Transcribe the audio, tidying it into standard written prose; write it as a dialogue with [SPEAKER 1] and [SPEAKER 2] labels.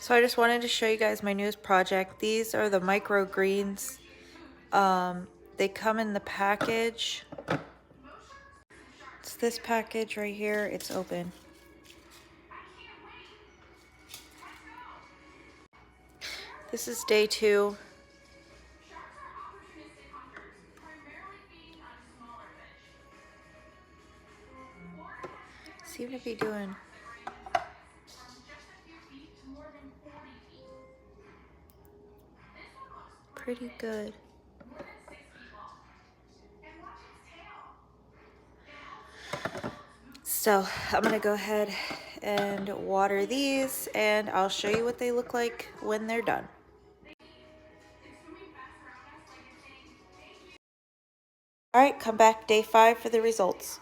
[SPEAKER 1] So I just wanted to show you guys my newest project. These are the microgreens. They come in the package. It's this package right here. It's open. This is day 2. Seem to be doing pretty good. So I'm gonna go ahead and water these, and I'll show you what they look like when they're done. All right, come back day 5 for the results.